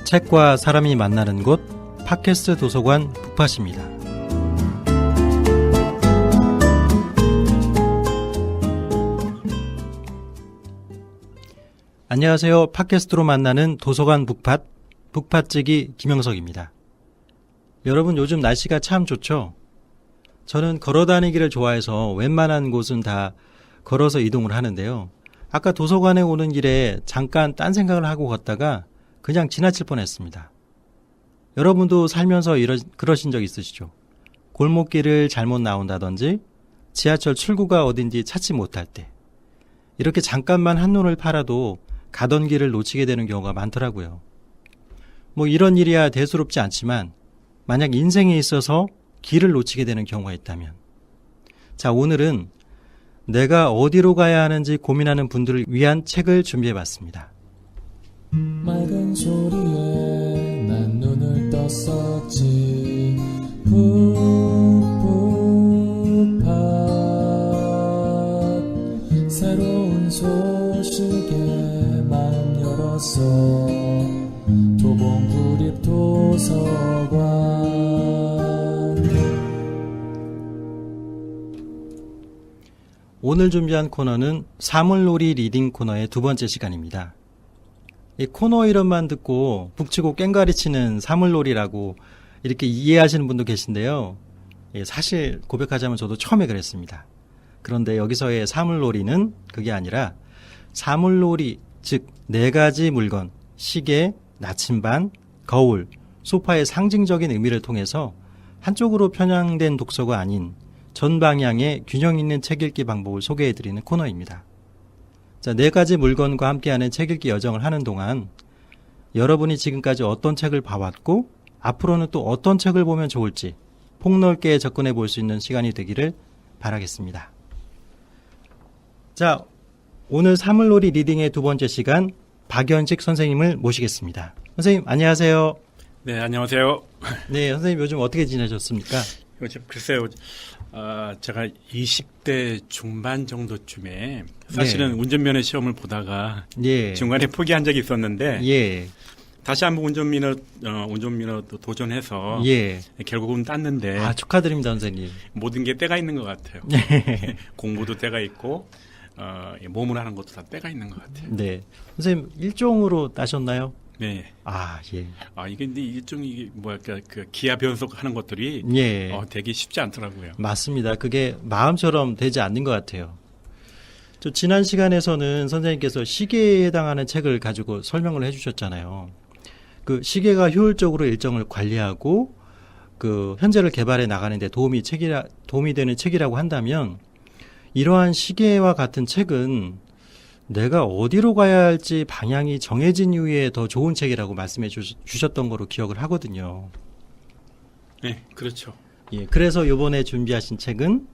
책과 사람이 만나는 곳 팟캐스트 도서관 북팟입니다. 안녕하세요. 팟캐스트로 만나는 도서관 북팟찌기 김영석입니다. 여러분 요즘 날씨가 참 좋죠? 저는 걸어다니기를 좋아해서 웬만한 곳은 다 걸어서 이동을 하는데요. 아까 도서관에 오는 길에 잠깐 딴 생각을 하고 걷다가 그냥 지나칠 뻔했습니다. 여러분도 살면서 그러신 적 있으시죠? 골목길을 잘못 나온다든지 지하철 출구가 어딘지 찾지 못할 때 이렇게 잠깐만 한눈을 팔아도 가던 길을 놓치게 되는 경우가 많더라고요. 이런 일이야 대수롭지 않지만 만약 인생에 있어서 길을 놓치게 되는 경우가 있다면 자, 오늘은 내가 어디로 가야 하는지 고민하는 분들을 위한 책을 준비해봤습니다. 맑은 소리에 난 눈을 떴었지. 북북팟 새로운 소식에 마음 열었어. 도봉구립 도서관. 오늘 준비한 코너는 사물놀이 리딩 코너의 두 번째 시간입니다. 이 코너 이름만 듣고 북치고 꽹과리 치는 사물놀이라고 이렇게 이해하시는 분도 계신데요. 사실 고백하자면 저도 처음에 그랬습니다. 그런데 여기서의 사물놀이는 그게 아니라 사물놀이, 즉 네 가지 물건, 시계, 나침반, 거울, 소파의 상징적인 의미를 통해서 한쪽으로 편향된 독서가 아닌 전 방향의 균형 있는 책 읽기 방법을 소개해드리는 코너입니다. 자, 네 가지 물건과 함께하는 책 읽기 여정을 하는 동안 여러분이 지금까지 어떤 책을 봐왔고 앞으로는 또 어떤 책을 보면 좋을지 폭넓게 접근해 볼 수 있는 시간이 되기를 바라겠습니다. 자, 오늘 사물놀이 리딩의 두 번째 시간 박연식 선생님을 모시겠습니다. 선생님 안녕하세요. 네, 안녕하세요. 네, 선생님 요즘 어떻게 지내셨습니까? 요즘 글쎄요, 제가 20대 중반 정도쯤에 사실은 네. 운전면허 시험을 보다가 예. 중간에 포기한 적이 있었는데 예. 다시 한번 운전면허도 도전해서 예. 결국은 땄는데 아, 축하드립니다, 선생님. 모든 게 때가 있는 것 같아요. 공부도 때가 있고 몸을 하는 것도 다 때가 있는 것 같아요. 네. 선생님 일종으로 따셨나요? 네. 아, 예. 이게 근데 일종이 뭐랄까 그 기아 변속 하는 것들이 예. 되게 쉽지 않더라고요. 맞습니다. 그게 마음처럼 되지 않는 것 같아요. 저 지난 시간에서는 선생님께서 시계에 해당하는 책을 가지고 설명을 해주셨잖아요. 그 시계가 효율적으로 일정을 관리하고 그 현재를 개발해 나가는데 도움이 되는 책이라고 한다면 이러한 시계와 같은 책은 내가 어디로 가야 할지 방향이 정해진 이후에 더 좋은 책이라고 말씀해 주셨던 거로 기억을 하거든요. 네, 그렇죠. 예, 그래서 이번에 준비하신 책은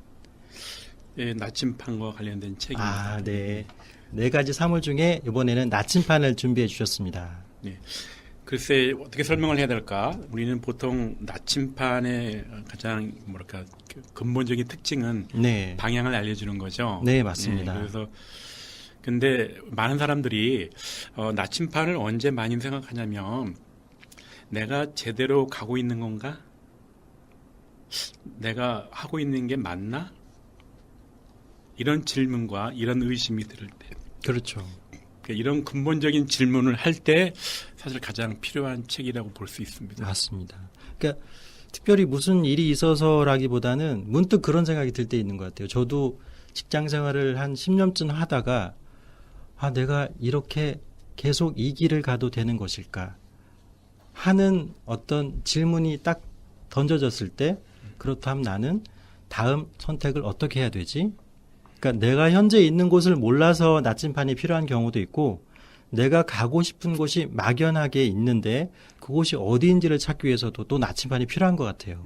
예, 나침판과 관련된 책입니다. 아, 네. 네 가지 사물 중에 이번에는 나침판을 준비해 주셨습니다. 네. 글쎄 어떻게 설명을 해야 될까? 우리는 보통 나침판의 가장 뭐랄까 근본적인 특징은 네. 방향을 알려주는 거죠. 네, 맞습니다. 그래서 근데 많은 사람들이 나침판을 언제 많이 생각하냐면 내가 제대로 가고 있는 건가? 내가 하고 있는 게 맞나? 이런 질문과 이런 의심이 들을 때 그렇죠. 이런 근본적인 질문을 할 때 사실 가장 필요한 책이라고 볼 수 있습니다. 맞습니다. 그러니까 특별히 무슨 일이 있어서라기보다는 문득 그런 생각이 들 때 있는 것 같아요. 저도 직장 생활을 한 10년쯤 하다가 내가 이렇게 계속 이 길을 가도 되는 것일까 하는 어떤 질문이 딱 던져졌을 때 그렇다면 나는 다음 선택을 어떻게 해야 되지? 그러니까 내가 현재 있는 곳을 몰라서 나침판이 필요한 경우도 있고 내가 가고 싶은 곳이 막연하게 있는데 그곳이 어디인지를 찾기 위해서도 또 나침판이 필요한 것 같아요.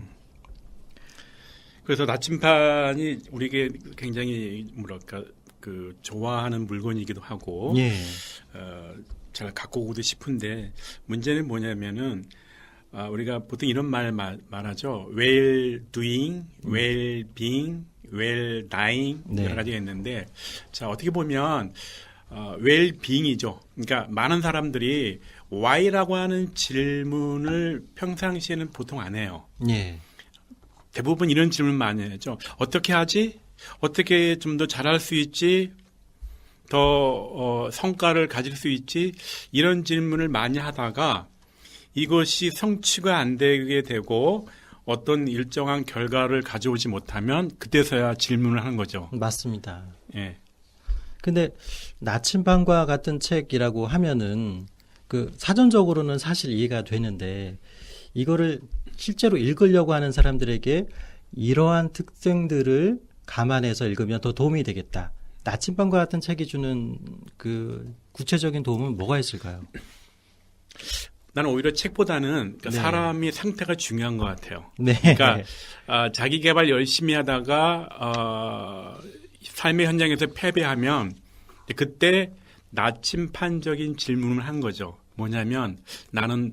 그래서 나침판이 우리에게 굉장히 뭐랄까 그 좋아하는 물건이기도 하고 예. 잘 갖고 오고도 싶은데 문제는 뭐냐면은 우리가 보통 이런 말하죠. well doing, well being, well dying 네. 여러 가지가 있는데 자 어떻게 보면 well being이죠. 그러니까 많은 사람들이 why라고 하는 질문을 평상시에는 보통 안 해요. 예. 대부분 이런 질문 많이 하죠. 어떻게 하지? 어떻게 좀 더 잘할 수 있지? 더 성과를 가질 수 있지? 이런 질문을 많이 하다가 이것이 성취가 안 되게 되고 어떤 일정한 결과를 가져오지 못하면 그때서야 질문을 하는 거죠. 맞습니다. 예. 근데 나침반과 같은 책이라고 하면은 그 사전적으로는 사실 이해가 되는데 이거를 실제로 읽으려고 하는 사람들에게 이러한 특징들을 감안해서 읽으면 더 도움이 되겠다. 나침반과 같은 책이 주는 그 구체적인 도움은 뭐가 있을까요? 나는 오히려 책보다는 그러니까 네. 사람의 상태가 중요한 것 같아요. 네. 그러니까 자기 개발 열심히 하다가 삶의 현장에서 패배하면 그때 나침판적인 질문을 한 거죠. 뭐냐면 나는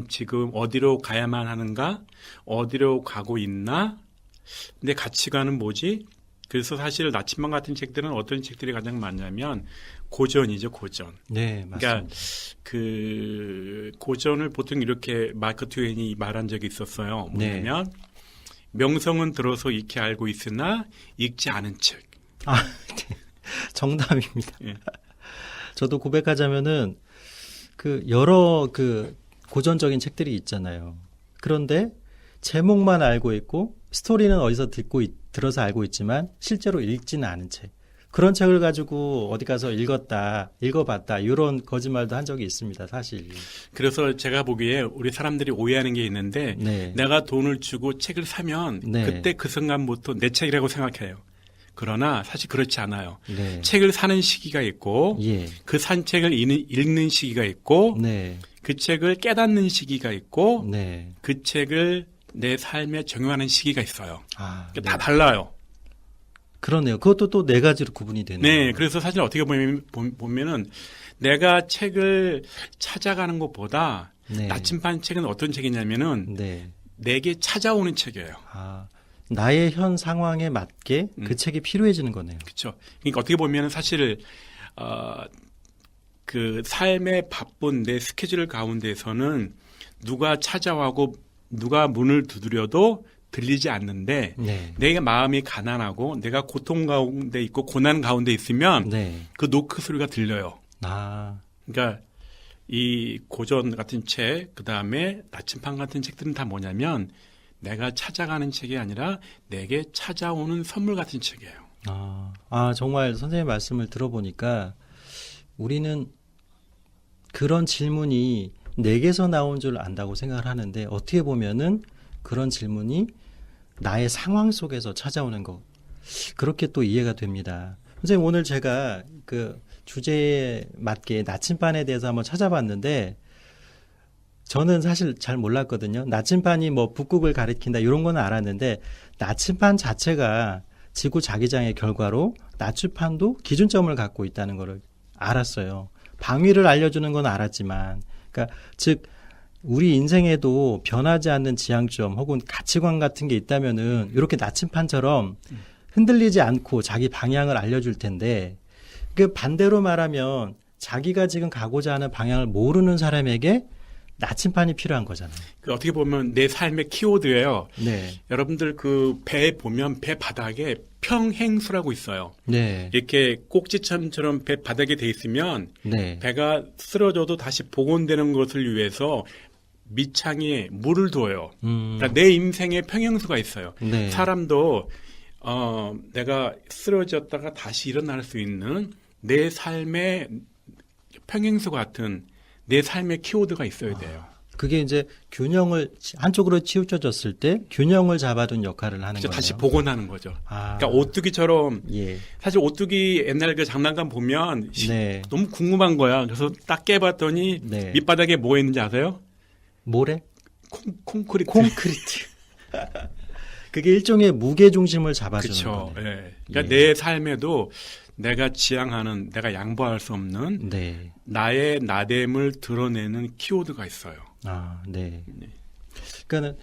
지금 어디로 가야만 하는가? 어디로 가고 있나? 내 가치관은 뭐지? 그래서 사실 나침반 같은 책들은 어떤 책들이 가장 많냐면 고전이죠, 고전. 네, 맞습니다. 그러니까 그 고전을 보통 이렇게 마크 트웨인이 말한 적이 있었어요. 뭐냐면 명성은 들어서 익히 알고 있으나 읽지 않은 책. 아, 네. 정답입니다. 예. 저도 고백하자면은 그 여러 그 고전적인 책들이 있잖아요. 그런데 제목만 알고 있고 스토리는 어디서 들어서 알고 있지만 실제로 읽지는 않은 책. 그런 책을 가지고 어디 가서 읽어봤다 이런 거짓말도 한 적이 있습니다. 사실. 그래서 제가 보기에 우리 사람들이 오해하는 게 있는데 네. 내가 돈을 주고 책을 사면 네. 그때 그 순간부터 내 책이라고 생각해요. 그러나 사실 그렇지 않아요. 네. 책을 사는 시기가 있고 예. 그 산 책을 읽는 시기가 있고 네. 그 책을 깨닫는 시기가 있고 네. 그 책을 내 삶에 적용하는 시기가 있어요. 아, 그러니까 네. 다 달라요. 그러네요. 그것도 또 네 가지로 구분이 되네요. 네, 그래서 사실 어떻게 보면은 내가 책을 찾아가는 것보다 네. 나침반 책은 어떤 책이냐면은 네. 내게 찾아오는 책이에요. 아, 나의 현 상황에 맞게 그 책이 필요해지는 거네요. 그렇죠. 그러니까 어떻게 보면은 사실 그 삶의 바쁜 내 스케줄 가운데서는 누가 찾아와고 누가 문을 두드려도 들리지 않는데 네. 내 마음이 가난하고 내가 고통 가운데 있고 고난 가운데 있으면 네. 그 노크 소리가 들려요. 아, 그러니까 이 고전 같은 책, 그 다음에 나침반 같은 책들은 다 뭐냐면 내가 찾아가는 책이 아니라 내게 찾아오는 선물 같은 책이에요. 정말 선생님 말씀을 들어보니까 우리는 그런 질문이 내게서 나온 줄 안다고 생각을 하는데 어떻게 보면은 그런 질문이 나의 상황 속에서 찾아오는 거. 그렇게 또 이해가 됩니다. 선생님 오늘 제가 그 주제에 맞게 나침반에 대해서 한번 찾아봤는데 저는 사실 잘 몰랐거든요. 나침반이 뭐 북극을 가리킨다 이런 건 알았는데 나침반 자체가 지구 자기장의 결과로 나침반도 기준점을 갖고 있다는 거를 알았어요. 방위를 알려주는 건 알았지만 그러니까 즉 우리 인생에도 변하지 않는 지향점 혹은 가치관 같은 게 있다면은 이렇게 나침반처럼 흔들리지 않고 자기 방향을 알려줄 텐데 그 반대로 말하면 자기가 지금 가고자 하는 방향을 모르는 사람에게 나침반이 필요한 거잖아요. 그 어떻게 보면 내 삶의 키워드예요. 네. 여러분들 그 배에 보면 배 바닥에 평행수라고 있어요. 네. 이렇게 꼭지점처럼 배 바닥에 돼 있으면 네. 배가 쓰러져도 다시 복원되는 것을 위해서 밑창에 물을 두어요. 그러니까 내 인생에 평행수가 있어요. 네. 사람도 내가 쓰러졌다가 다시 일어날 수 있는 내 삶의 평행수 같은 내 삶의 키워드가 있어야 돼요. 그게 이제 균형을 한쪽으로 치우쳐졌을 때 균형을 잡아둔 역할을 하는 그래서 거예요. 다시 복원하는 거죠. 아. 그러니까 오뚜기처럼 예. 사실 오뚜기 옛날 그 장난감 보면 네. 너무 궁금한 거야. 그래서 딱 깨봤더니 네. 밑바닥에 뭐가 있는지 아세요? 모래? 콘크리트. 콘크리트. 그게 일종의 무게 중심을 잡아주는 그렇죠. 거네요. 예. 그러니까 예. 내 삶에도 내가 지향하는, 내가 양보할 수 없는 네. 나의 나됨을 드러내는 키워드가 있어요. 아, 네. 네. 그러니까는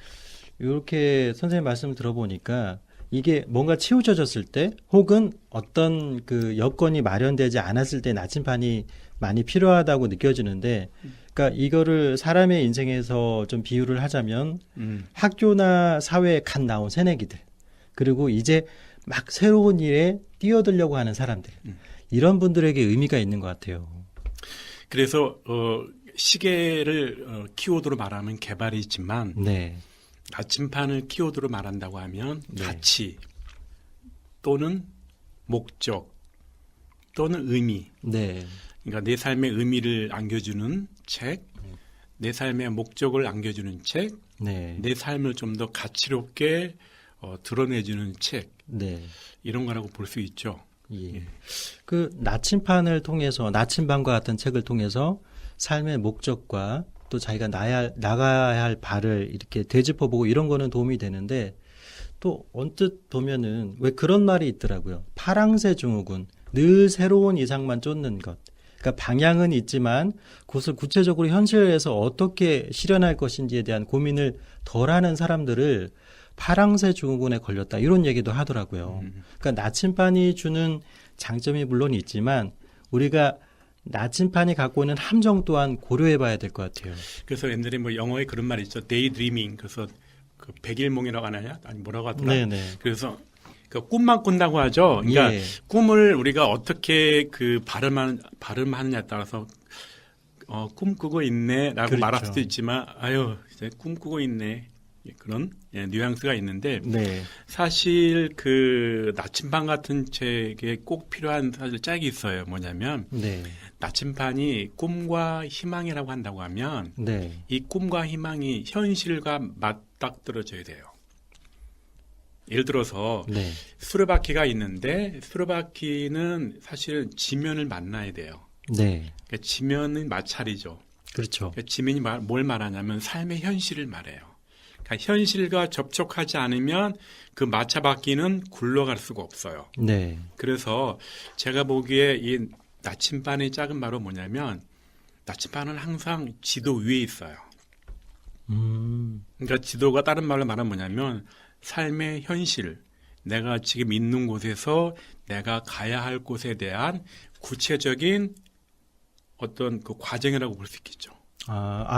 이렇게 선생님 말씀 들어보니까 이게 뭔가 치우쳐졌을 때 혹은 어떤 그 여건이 마련되지 않았을 때 나침반이 많이 필요하다고 느껴지는데 그러니까 이거를 사람의 인생에서 좀 비유를 하자면 학교나 사회에 갓 나온 새내기들 그리고 이제 막 새로운 일에 뛰어들려고 하는 사람들 이런 분들에게 의미가 있는 것 같아요. 그래서 시계를 키워드로 말하면 개발이지만 네. 나침판을 키워드로 말한다고 하면 네. 가치 또는 목적 또는 의미. 네. 그러니까 내 삶의 의미를 안겨주는 책, 내 삶의 목적을 안겨주는 책, 네. 내 삶을 좀 더 가치롭게 드러내주는 책 네. 이런 거라고 볼 수 있죠. 예. 그 나침판을 통해서 나침반과 같은 책을 통해서 삶의 목적과 또 자기가 나가야 할 발을 이렇게 되짚어보고 이런 거는 도움이 되는데 또 언뜻 보면은 왜 그런 말이 있더라고요. 파랑새 증후군, 늘 새로운 이상만 쫓는 것. 그러니까 방향은 있지만 그것을 구체적으로 현실에서 어떻게 실현할 것인지에 대한 고민을 덜하는 사람들을 파랑새 증후군에 걸렸다 이런 얘기도 하더라고요. 그러니까 나침반이 주는 장점이 물론 있지만 우리가 나침반이 갖고 있는 함정 또한 고려해봐야 될 것 같아요. 그래서 옛날에 뭐 영어에 그런 말이 있죠. 데이드리밍. 그래서 그 백일몽이라고 하느냐? 아니 뭐라고 하더라. 네네. 그래서 그 꿈만 꾼다고 하죠. 그러니까 예. 꿈을 우리가 어떻게 그 발음하느냐에 따라서 꿈꾸고 있네라고 그렇죠. 말할 수도 있지만 아유 이제 꿈꾸고 있네 그런 뉘앙스가 있는데 네. 사실 그 나침반 같은 책에 꼭 필요한 사실 짝이 있어요. 뭐냐면 네. 나침반이 꿈과 희망이라고 한다고 하면 네. 이 꿈과 희망이 현실과 맞닥뜨려져야 돼요. 예를 들어서 네. 수레바퀴가 있는데 수레바퀴는 사실은 지면을 만나야 돼요. 네. 그러니까 지면은 마찰이죠. 그렇죠. 그러니까 지면이 뭘 말하냐면 삶의 현실을 말해요. 그러니까 현실과 접촉하지 않으면 그 마차바퀴는 굴러갈 수가 없어요. 네. 그래서 제가 보기에 이 나침반의 짝은 바로 뭐냐면 나침반은 항상 지도 위에 있어요. 그러니까 지도가 다른 말로 말하면 뭐냐면 삶의 현실, 내가 지금 있는 곳에서 내가 가야 할 곳에 대한 구체적인 어떤 그 과정이라고 볼 수 있겠죠.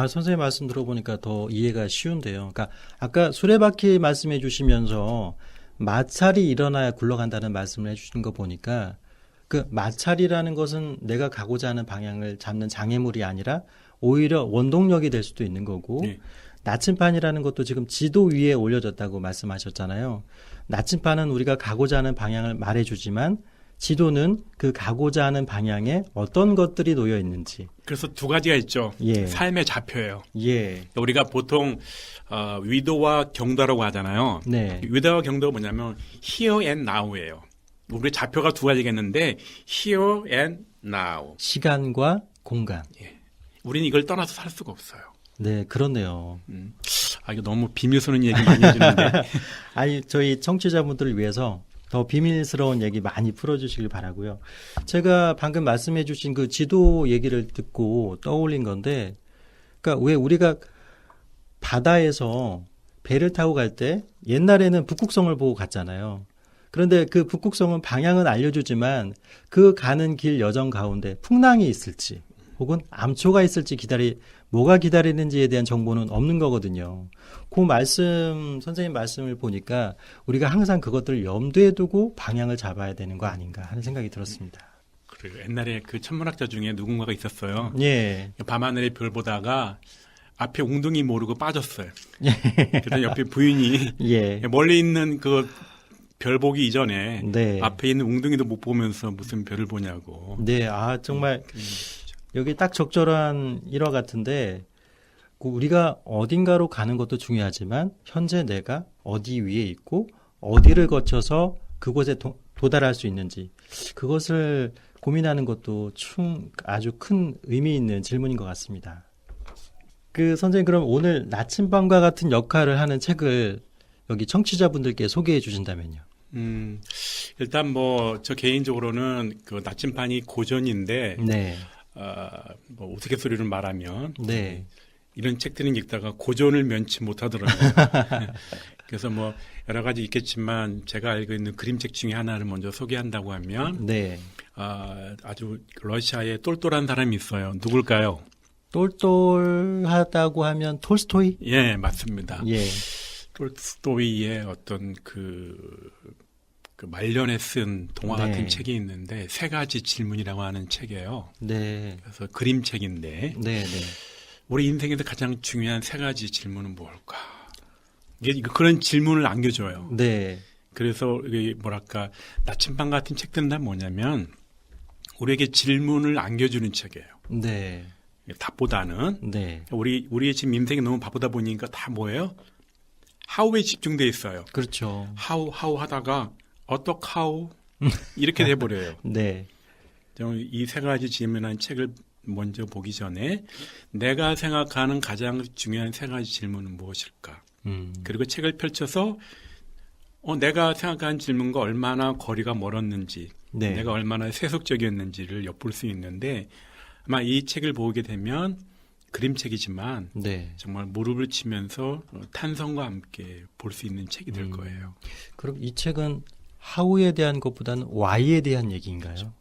선생님 말씀 들어보니까 더 이해가 쉬운데요. 그러니까 아까 수레바퀴 말씀해 주시면서 마찰이 일어나야 굴러간다는 말씀을 해 주신 거 보니까 그 마찰이라는 것은 내가 가고자 하는 방향을 잡는 장애물이 아니라 오히려 원동력이 될 수도 있는 거고 네. 나침반이라는 것도 지금 지도 위에 올려졌다고 말씀하셨잖아요. 나침반은 우리가 가고자 하는 방향을 말해주지만 지도는 그 가고자 하는 방향에 어떤 것들이 놓여 있는지. 그래서 두 가지가 있죠. 예. 삶의 좌표예요. 예. 우리가 보통 위도와 경도라고 하잖아요. 네. 위도와 경도가 뭐냐면 here and now예요. 우리 좌표가 두 가지겠는데 here and now. 시간과 공간. 우리는 이걸 떠나서 살 수가 없어요. 네, 그렇네요. 이거 너무 비밀스러운 얘기 많이 해주는데. 아니, 저희 청취자분들을 위해서 더 비밀스러운 얘기 많이 풀어주시길 바라고요. 제가 방금 말씀해주신 그 지도 얘기를 듣고 떠올린 건데, 그러니까 왜 우리가 바다에서 배를 타고 갈 때 옛날에는 북극성을 보고 갔잖아요. 그런데 그 북극성은 방향은 알려주지만 그 가는 길 여정 가운데 풍랑이 있을지 혹은 암초가 있을지 뭐가 기다리는지에 대한 정보는 없는 거거든요. 그 선생님 말씀을 보니까 우리가 항상 그것들을 염두에 두고 방향을 잡아야 되는 거 아닌가 하는 생각이 들었습니다. 그리고 옛날에 그 천문학자 중에 누군가가 있었어요. 예. 밤하늘의 별 보다가 앞에 웅둥이 모르고 빠졌어요. 그래서 옆에 부인이 예. 멀리 있는 그 별 보기 이전에 네. 앞에 있는 웅둥이도 못 보면서 무슨 별을 보냐고. 네. 정말 여기 딱 적절한 일화 같은데 우리가 어딘가로 가는 것도 중요하지만 현재 내가 어디 위에 있고 어디를 거쳐서 그곳에 도달할 수 있는지 그것을 고민하는 것도 아주 큰 의미 있는 질문인 것 같습니다. 선생님 그럼 오늘 나침반과 같은 역할을 하는 책을 여기 청취자분들께 소개해 주신다면요. 일단 저 개인적으로는 그 나침반이 고전인데 네. 우스갯소리로 말하면 네. 이런 책들은 읽다가 고전을 면치 못하더라고요. 그래서 뭐 여러 가지 있겠지만 제가 알고 있는 그림책 중에 하나를 먼저 소개한다고 하면 네. 아주 러시아에 똘똘한 사람이 있어요. 누굴까요? 똘똘하다고 하면 톨스토이? 예, 맞습니다. 예. 톨스토이의 어떤 그 말년에 쓴 동화 네. 같은 책이 있는데 세 가지 질문이라고 하는 책이에요. 네. 그래서 그림책인데 네, 네. 우리 인생에서 가장 중요한 세 가지 질문은 뭘까? 이게 그런 질문을 안겨줘요. 네. 그래서 이게 뭐랄까 나침반 같은 책들은 다 뭐냐면 우리에게 질문을 안겨주는 책이에요. 네. 답보다는 네. 우리의 지금 인생이 너무 바쁘다 보니까 다 뭐예요? 하우에 집중돼 있어요. 그렇죠. 하우 하다가 어떡하우 이렇게 돼버려요. 네. 이 세 가지 질문한 책을 먼저 보기 전에 내가 생각하는 가장 중요한 세 가지 질문은 무엇일까? 그리고 책을 펼쳐서 내가 생각하는 질문과 얼마나 거리가 멀었는지, 네. 내가 얼마나 세속적이었는지를 엿볼 수 있는데 아마 이 책을 보게 되면 그림책이지만 네. 정말 무릎을 치면서 탄성과 함께 볼 수 있는 책이 될 거예요. 그럼 이 책은 하우에 대한 것보다는 Y에 대한 얘기인가요? 그렇죠.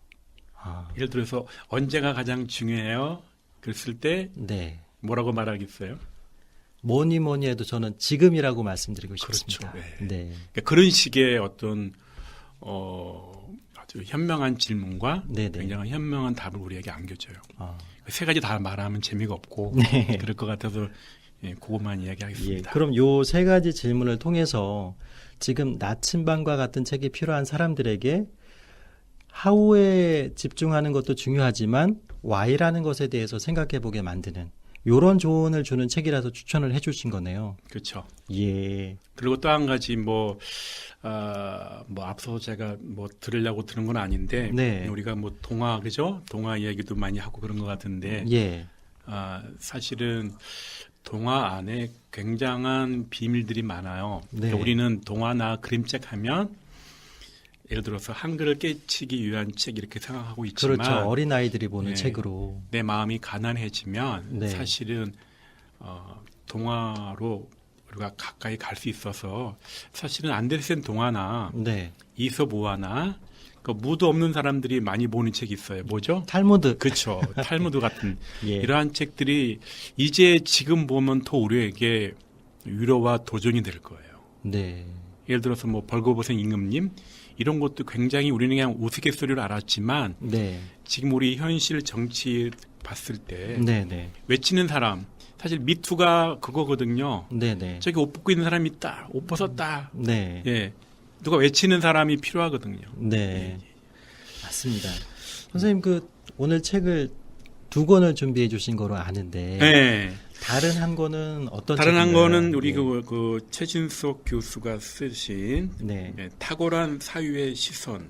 아, 예를 들어서 언제가 가장 중요해요? 그랬을 때 네. 뭐라고 말하겠어요? 뭐니 해도 저는 지금이라고 말씀드리고 싶습니다. 그렇죠. 네. 그러니까 그런 식의 어떤 아주 현명한 질문과 네네. 굉장히 현명한 답을 우리에게 안겨줘요. 아, 세 가지 다 말하면 재미가 없고 네. 그럴 것 같아서 그것만 예. 이야기하겠습니다. 그럼 요 세 가지 질문을 통해서 지금 나침반과 같은 책이 필요한 사람들에게 하우에 집중하는 것도 중요하지만 Y라는 것에 대해서 생각해 보게 만드는 요런 조언을 주는 책이라서 추천을 해 주신 거네요. 그렇죠. 예. 그리고 또 한 가지 앞서 제가 들으려고 들은 건 아닌데 네. 우리가 동화 그죠? 동화 이야기도 많이 하고 그런 것 같은데 예. 사실은 동화 안에 굉장한 비밀들이 많아요. 네. 그러니까 우리는 동화나 그림책 하면 예를 들어서 한글을 깨치기 위한 책 이렇게 생각하고 있지만 그렇죠. 어린아이들이 보는 네. 책으로. 내 마음이 가난해지면 네. 사실은 동화로 우리가 가까이 갈 수 있어서 사실은 안데르센 동화나 네. 이솝5화나 그 무드 없는 사람들이 많이 보는 책이 있어요. 뭐죠? 탈무드. 그렇죠. 탈무드 같은 예. 이러한 책들이 이제 지금 보면 더 우리에게 위로와 도전이 될 거예요. 네. 예를 들어서 벌거벗은 임금님 이런 것도 굉장히 우리는 그냥 우스갯소리로 알았지만 네. 지금 우리 현실 정치 봤을 때 네, 네. 외치는 사람 사실 미투가 그거거든요. 네, 네. 저기 옷 벗고 있는 사람이 있다. 옷 벗었다. 네. 예. 누가 외치는 사람이 필요하거든요. 네. 맞습니다. 선생님 오늘 책을 2권을 준비해 주신 거로 아는데 네. 다른 한 권은 어떤 다른 한 책인가요? 거는 우리 네. 그 최진석 교수가 쓰신 네. 탁월한 사유의 시선.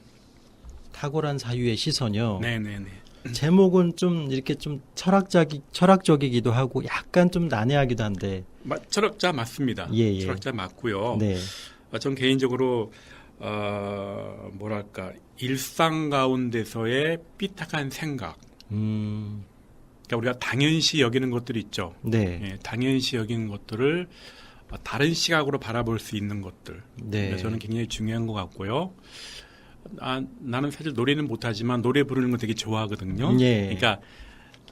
탁월한 사유의 시선이요. 네네네. 제목은 좀 이렇게 좀 철학적이기도 하고 약간 좀 난해하기도 한데. 철학자 맞습니다. 예, 예. 철학자 맞고요. 네. 전 개인적으로 일상 가운데서의 삐딱한 생각. 그러니까 우리가 당연시 여기는 것들이 있죠. 네. 예, 당연시 여기는 것들을 다른 시각으로 바라볼 수 있는 것들. 네. 저는 굉장히 중요한 것 같고요. 나는 사실 노래는 못하지만 노래 부르는 거 되게 좋아하거든요. 예. 그러니까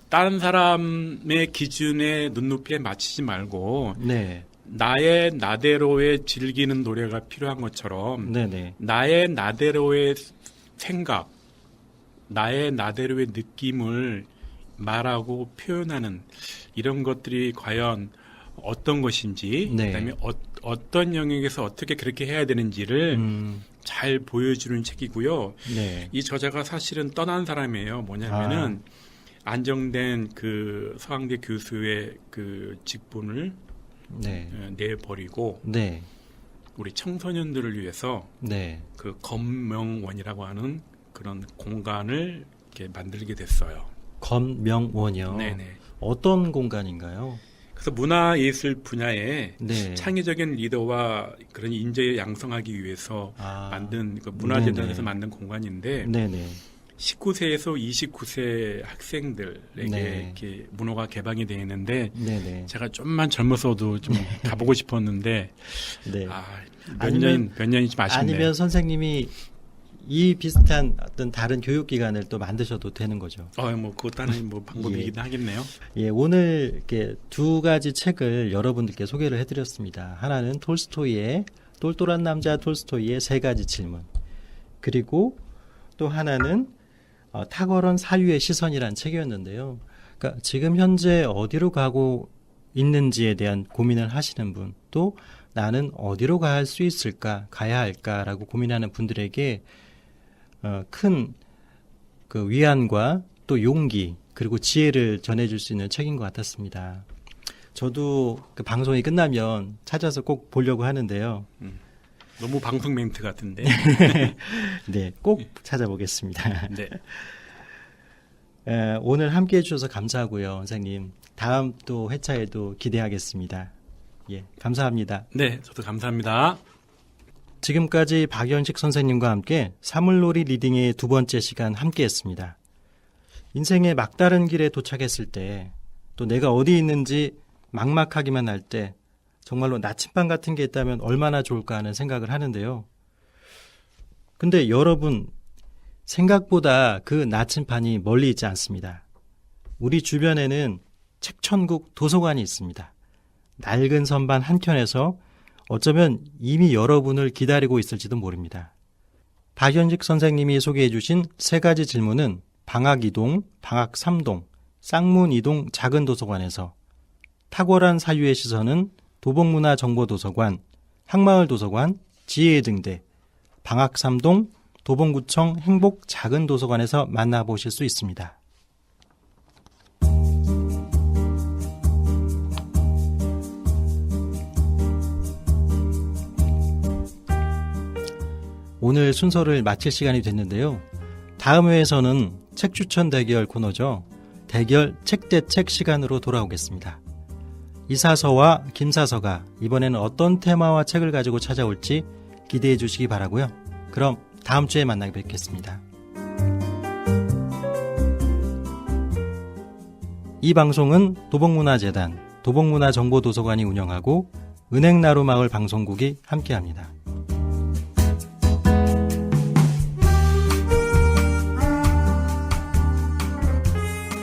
다른 사람의 기준에 눈높이에 맞추지 말고 네. 나의 나대로의 즐기는 노래가 필요한 것처럼 네네. 나의 나대로의 생각, 나의 나대로의 느낌을 말하고 표현하는 이런 것들이 과연 어떤 것인지, 네. 그다음에 어떤 영역에서 어떻게 그렇게 해야 되는지를 잘 보여주는 책이고요. 네. 이 저자가 사실은 떠난 사람이에요. 뭐냐면은 안정된 그 서강대 교수의 그 직분을 네. 내버리고 네. 우리 청소년들을 위해서 네. 그 검명원이라고 하는 그런 공간을 이렇게 만들게 됐어요. 검명원이요. 네네. 어떤 공간인가요? 그래서 문화예술 분야에 네. 창의적인 리더와 그런 인재를 양성하기 위해서 만든 그 문화재단에서 네네. 만든 공간인데 네네. 19세에서 29세 학생들에게 네. 이렇게 문호가 개방이 되어 있는데 네네. 제가 좀만 젊었어도 좀 가보고 싶었는데 네. 몇 년이 좀 아쉽네요. 아니면 선생님이 이 비슷한 어떤 다른 교육기관을 또 만드셔도 되는 거죠. 뭐 그것도 하나의 뭐 방법이긴 하겠네요. 예, 오늘 이렇게 두 가지 책을 여러분들께 소개를 해드렸습니다. 하나는 톨스토이의 똘똘한 남자 톨스토이의 세 가지 질문. 그리고 또 하나는 탁월한 사유의 시선이라는 책이었는데요. 그러니까 지금 현재 어디로 가고 있는지에 대한 고민을 하시는 분, 또 나는 어디로 가야 할까라고 고민하는 분들에게 큰 그 위안과 또 용기 그리고 지혜를 전해줄 수 있는 책인 것 같았습니다. 저도 그 방송이 끝나면 찾아서 꼭 보려고 하는데요. 너무 방송 멘트 같은데. 네, 꼭 찾아보겠습니다. 네. 오늘 함께해 주셔서 감사하고요, 선생님. 다음 또 회차에도 기대하겠습니다. 예, 감사합니다. 네, 저도 감사합니다. 지금까지 박연식 선생님과 함께 사물놀이 리딩의 두 번째 시간 함께했습니다. 인생의 막다른 길에 도착했을 때, 또 내가 어디 있는지 막막하기만 할 때, 정말로 나침반 같은 게 있다면 얼마나 좋을까 하는 생각을 하는데요. 근데 여러분, 생각보다 그 나침반이 멀리 있지 않습니다. 우리 주변에는 책천국 도서관이 있습니다. 낡은 선반 한켠에서 어쩌면 이미 여러분을 기다리고 있을지도 모릅니다. 박연식 선생님이 소개해 주신 세 가지 질문은 방학 2동, 방학 3동, 쌍문 2동 작은 도서관에서, 탁월한 사유의 시선은 도봉문화정보도서관, 항마을도서관, 지혜등대, 방학 3동, 도봉구청 행복 작은 도서관에서 만나보실 수 있습니다. 오늘 순서를 마칠 시간이 됐는데요. 다음 회에서는 책 추천 대결 코너죠. 대결 책 대 책 시간으로 돌아오겠습니다. 이사서와 김사서가 이번에는 어떤 테마와 책을 가지고 찾아올지 기대해 주시기 바라고요. 그럼 다음 주에 만나 뵙겠습니다. 이 방송은 도봉문화재단, 도봉문화정보도서관이 운영하고 은행나루마을 방송국이 함께합니다.